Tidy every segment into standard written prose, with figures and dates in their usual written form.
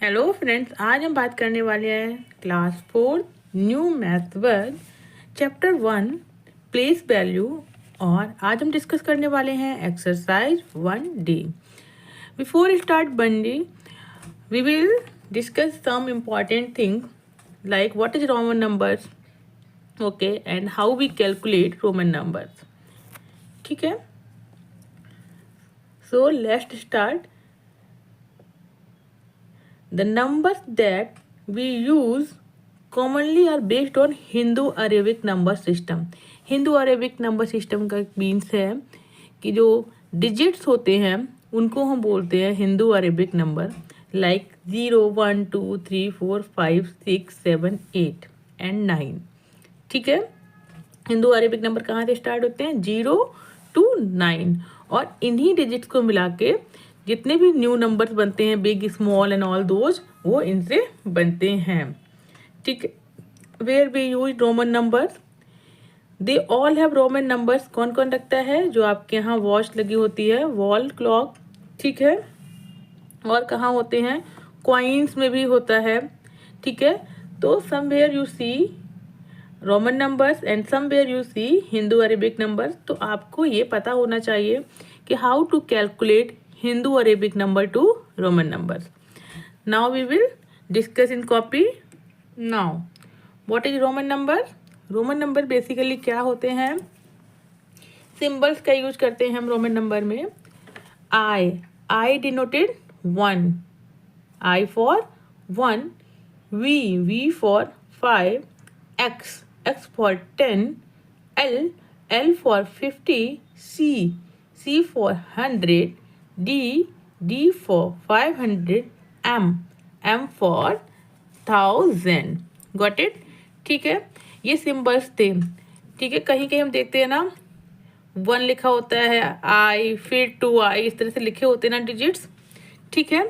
Hello friends, आज हम बात करने वाले हैं class 4 new math world chapter 1 place value. और आज हम डिस्कस करने वाले हैं exercise 1D। Before start 1D we will discuss some important thing like what is Roman numbers, okay, and how we calculate Roman numbers. ठीक है, so let's start. The numbers that we use commonly are based on Hindu-Arabic number system. Hindu-Arabic number system का means है कि जो digits होते हैं उनको हम बोलते हैं Hindu Arabic number, like 0, 1, 2, 3, 4, 5, 6, 7, 8 and 9। ठीक है, हिंदू अरेबिक नंबर कहाँ से स्टार्ट होते हैं? 0 to 9, और इन्हीं डिजिट्स को मिला के जितने भी न्यू नंबर्स बनते हैं, big, small and all those, वो इनसे बनते हैं। ठीक है, where we use Roman numbers, they all have Roman numbers. कौन कौन रखता है? जो आपके यहाँ वॉच लगी होती है, वॉल क्लॉक। ठीक है, और कहाँ होते हैं? कॉइन्स में भी होता है। ठीक है, तो somewhere you see Roman numbers and somewhere you see Hindu Arabic numbers. तो आपको ये पता होना चाहिए कि how to calculate Hindu Arabic number to Roman numbers. Now we will discuss in copy. Now, what is Roman number? Roman number basically क्या होते हैं? Symbols का यूज करते हैं हम रोमन नंबर में। I denoted 1, I for 1, V for 5, X for 10, L for 50, C for 100, D for 500, M for 1000। Got it? ठीक है, ये सिंबल्स थे। ठीक है, कहीं कहीं हम देखते हैं ना 1 लिखा होता है, I फिर 2I, इस तरह से लिखे होते हैं ना डिजिट्स। ठीक है,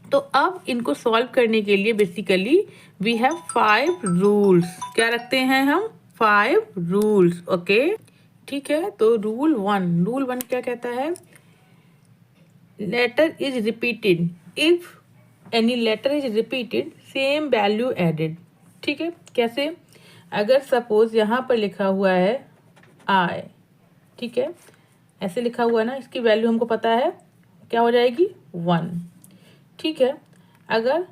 तो अब इनको सॉल्व करने के लिए बेसिकली वी हैव 5 रूल्स। क्या रखते हैं हम? 5 रूल्स। ओके, ठीक है, तो रूल 1 क्या कहता है? letter is repeated, if any letter is repeated same value added। ठीक है, कैसे? अगर सपोज यहाँ पर लिखा हुआ है I, ठीक है, ऐसे लिखा हुआ है ना, इसकी वैल्यू हमको पता है क्या हो जाएगी? 1। ठीक है, अगर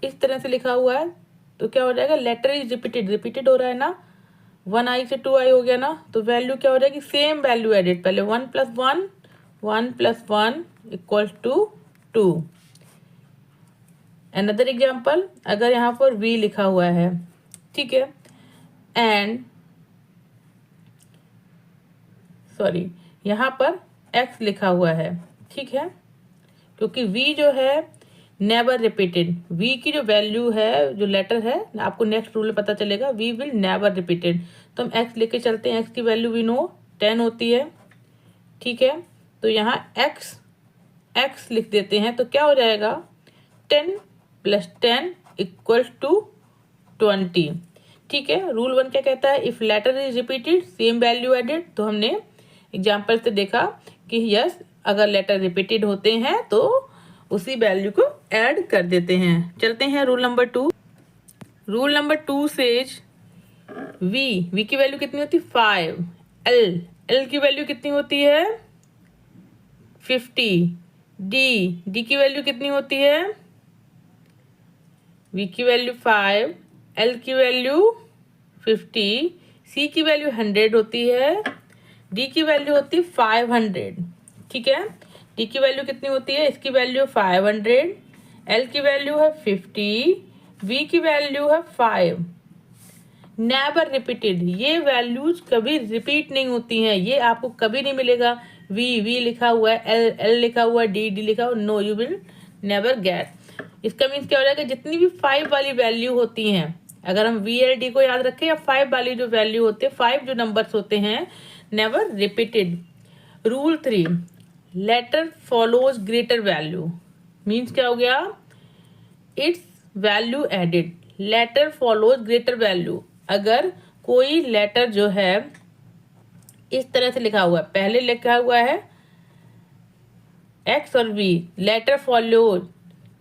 इस तरह से लिखा हुआ है तो क्या हो जाएगा? लेटर इज रिपीटेड हो रहा है ना, 1I से 2I हो गया ना, तो वैल्यू क्या हो जाएगी? Same value added. पहले 1 + 1 = 2। अनदर एग्जाम्पल, अगर यहाँ पर V लिखा हुआ है, ठीक है, एंड सॉरी यहाँ पर X लिखा हुआ है। ठीक है, क्योंकि V जो है नेवर रिपीटेड, V की जो वैल्यू है, जो लेटर है, आपको नेक्स्ट रूल में पता चलेगा, V विल नेवर रिपीटेड। तो हम X लेके चलते हैं। X की वैल्यू वी नो 10 होती है। ठीक है, तो यहाँ x लिख देते हैं, तो क्या हो जाएगा? 10 + 10 = 20। ठीक है, रूल 1 क्या कहता है? If letter is repeated same value added. तो हमने एग्जाम्पल से देखा कि यस, अगर लेटर रिपीटेड होते हैं तो उसी वैल्यू को ऐड कर देते हैं। चलते हैं rule number 2। Rule number 2 says V की वैल्यू कितनी होती है? 5। L की वैल्यू कितनी होती है? 50। D की वैल्यू कितनी होती है? V की वैल्यू 5, L की वैल्यू 50, C की वैल्यू 100 होती है, D की वैल्यू होती है 500। ठीक है, D की वैल्यू कितनी होती है? इसकी वैल्यू 500, L की वैल्यू है 50, V की वैल्यू है 5। नेवर रिपीटेड, ये वैल्यूज कभी रिपीट नहीं होती हैं, ये आपको कभी नहीं मिलेगा। V लिखा हुआ है, L लिखा हुआ है, D लिखा हुआ, no, you will never get. इसका मीन्स क्या हो जाएगा? जितनी भी 5 वाली वैल्यू होती हैं, अगर हम VLD को याद रखें, या 5 वाली जो वैल्यू होते हैं, 5 जो नंबर्स होते हैं, never repeated. Rule 3, letter follows greater value. Means क्या हो गया? It's value added. Letter follows greater value. अगर कोई लेटर जो है इस तरह से लिखा हुआ है, पहले लिखा हुआ है एक्स और v, letter follow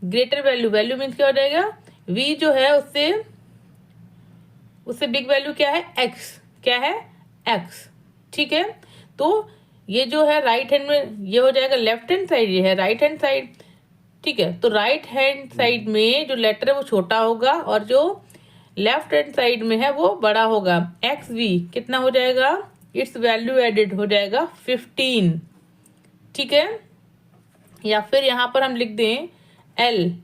greater value, value means क्या हो जाएगा, वी जो है उससे बिग वैल्यू क्या है, एक्स, क्या है, एक्स। ठीक है, तो ये जो है राइट हैंड में ये हो जाएगा लेफ्ट हैंड साइड, ये है राइट हैंड साइड। ठीक है, तो राइट हैंड साइड में जो लेटर है वो छोटा होगा और जो लेफ्ट हैंड साइड में है वो बड़ा होगा। एक्स वी कितना हो जाएगा, इट्स वैल्यू एडेड हो जाएगा 15। ठीक है, या फिर यहाँ पर हम लिख दें एल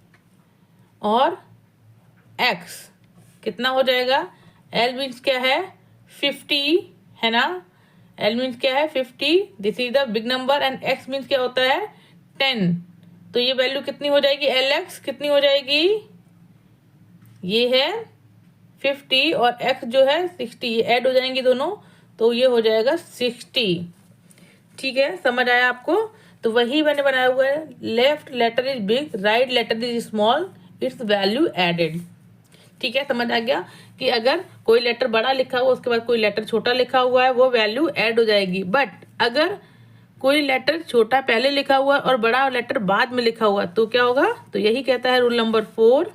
और एक्स कितना हो जाएगा, एल मीन्स क्या है 50 है ना, एल मीन्स क्या है 50, this is the big number, and x means क्या होता है 10। तो ये वैल्यू कितनी हो जाएगी, एल एक्स कितनी हो जाएगी, ये है 50 और एक्स जो है 60, ये ऐड हो जाएंगी दोनों, तो ये हो जाएगा 60। ठीक है, समझ आया आपको। तो वही मैंने बनाया हुआ है, left letter is big, right letter is small, it's value added. ठीक है, समझ आ गया कि अगर कोई लेटर बड़ा लिखा हुआ उसके बाद कोई लेटर छोटा लिखा हुआ है वो वैल्यू ऐड हो जाएगी, बट अगर कोई लेटर छोटा पहले लिखा हुआ और बड़ा लेटर बाद में लिखा हुआ तो क्या होगा, तो यही कहता है रूल नंबर 4।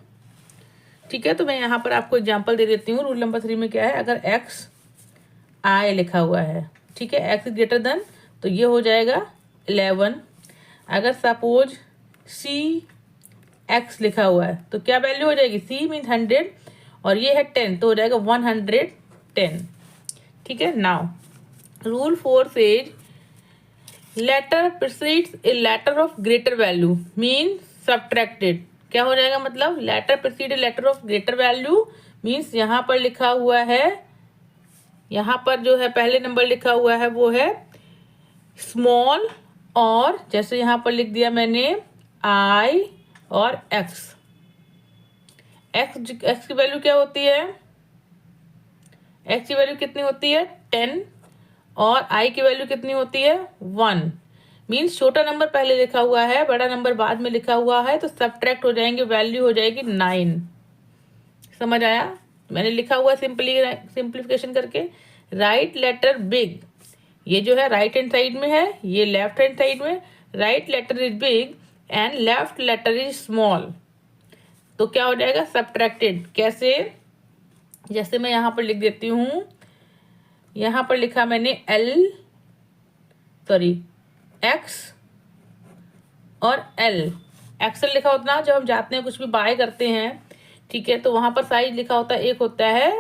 ठीक है, तो मैं यहाँ पर आपको एग्जांपल दे देती हूँ। रूल नंबर 3 में क्या है, अगर एक्स आई लिखा हुआ है, ठीक है, एक्स इज ग्रेटर देन, तो ये हो जाएगा 11। अगर सपोज सी एक्स लिखा हुआ है तो क्या वैल्यू हो जाएगी, सी मीन 100 और ये है 10 तो हो जाएगा 110। ठीक है, now rule 4 says letter precedes a letter of greater value mean subtracted. क्या हो जाएगा, मतलब letter precede a letter of greater value means यहाँ पर लिखा हुआ है, यहाँ पर जो है पहले नंबर लिखा हुआ है वो है स्मॉल, और जैसे यहाँ पर लिख दिया मैंने आई और एक्स, एक्स की वैल्यू क्या होती है, एक्स की वैल्यू कितनी होती है 10 और आई की वैल्यू कितनी होती है 1। मीन्स छोटा नंबर पहले लिखा हुआ है, बड़ा नंबर बाद में लिखा हुआ है, तो सब्ट्रैक्ट हो जाएंगे, वैल्यू हो जाएगी 9। समझ आया, मैंने लिखा हुआ सिंप्लीफिकेशन करके, राइट लेटर बिग, ये जो है राइट हैंड साइड में है, ये लेफ्ट हैंड साइड में, right letter is big and left letter is small, तो क्या हो जाएगा सब्ट्रैक्टेड। कैसे, जैसे मैं यहाँ पर लिख देती हूँ, यहाँ पर लिखा मैंने एक्स और एल, एक्सएल लिखा होता है जब हम जाते हैं कुछ भी बाय करते हैं, ठीक है, तो वहाँ पर साइज लिखा होता है, एक होता है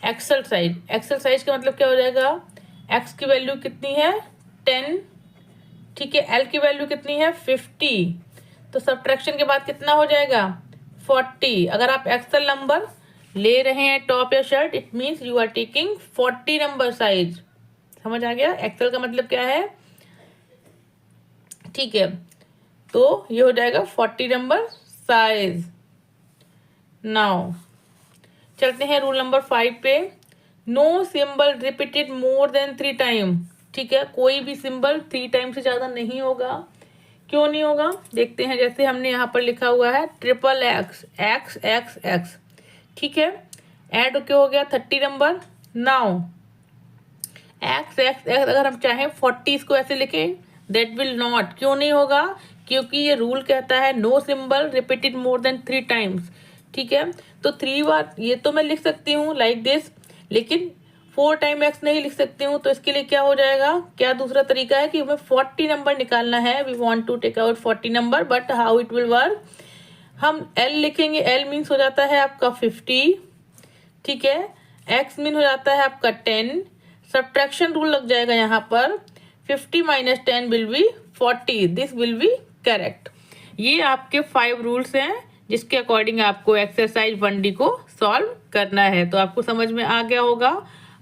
एक्सेल साइज। एक्सेल साइज का मतलब क्या हो जाएगा, एक्स की वैल्यू कितनी है 10, ठीक है, एल की वैल्यू कितनी है 50, तो सब्ट्रैक्शन के बाद कितना हो जाएगा 40। अगर आप एक्सेल नंबर ले रहे हैं टॉप या shirt, it means you are taking 40 number size. समझ आ गया, एक्सेल का मतलब क्या है। ठीक है, तो ये हो जाएगा 40 नंबर साइज। नाउ चलते हैं रूल नंबर 5 पे। No symbol repeated more than 3 time. ठीक है, कोई भी सिंबल 3 टाइम से ज्यादा नहीं होगा। क्यों नहीं होगा, देखते हैं। जैसे हमने यहाँ पर लिखा हुआ है triple x, x x x, ठीक है, ऐड क्यों हो गया 30 number. Now x x x अगर हम चाहें 40 इसको ऐसे लिखें, दैट विल नॉट, क्यों नहीं होगा, क्योंकि ये रूल कहता है no symbol repeated more than 3 times. ठीक है, तो 3 बार ये तो मैं लिख सकती हूँ लाइक दिस, लेकिन 4 टाइम एक्स नहीं लिख सकती हूँ। तो इसके लिए क्या हो जाएगा, क्या दूसरा तरीका है कि हमें 40 नंबर निकालना है। We want to take out 40 number, but how it will work, हम एल लिखेंगे, एल मीन्स हो जाता है आपका 50, ठीक है, एक्स मीन हो जाता है आपका 10, सब्ट्रैक्शन रूल लग जाएगा यहाँ पर, 50 minus 10 will be 40, this will be correct. ये आपके 5 रूल्स हैं जिसके अकॉर्डिंग आपको एक्सरसाइज 1D को सॉल्व करना है। तो आपको समझ में आ गया होगा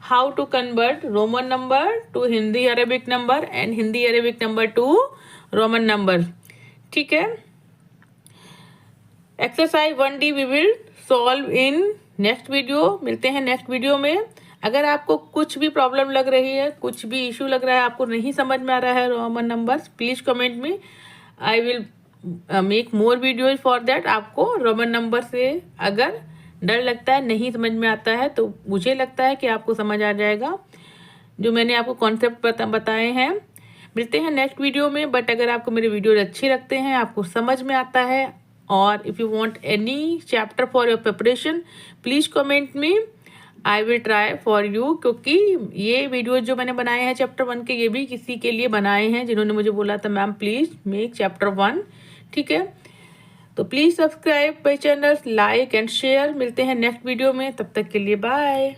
how to convert Roman number to Hindi Arabic number and Hindi Arabic number to Roman number. ठीक है, exercise 1D we will solve in next video. मिलते हैं नेक्स्ट वीडियो में। अगर आपको कुछ भी प्रॉब्लम लग रही है, कुछ भी इशू लग रहा है, आपको नहीं समझ में आ रहा है रोमन नंबर्स, प्लीज कमेंट में, I will make more videos for that. आपको रोमन नंबर से अगर डर लगता है, नहीं समझ में आता है, तो मुझे लगता है कि आपको समझ आ जाएगा जो मैंने आपको कॉन्सेप्ट बताए हैं। मिलते हैं नेक्स्ट वीडियो में। बट अगर आपको मेरे वीडियो अच्छे लगते हैं, आपको समझ में आता है, और if you want any chapter for your preparation, please comment में, I will try for you. क्योंकि ये वीडियो जो मैंने बनाए हैं चैप्टर 1 के, ये भी किसी के लिए बनाए हैं जिन्होंने मुझे बोला था मैम प्लीज़ मेक चैप्टर 1, ठीक है। तो please subscribe my channel, like and share. मिलते हैं नेक्स्ट वीडियो में, तब तक के लिए बाय।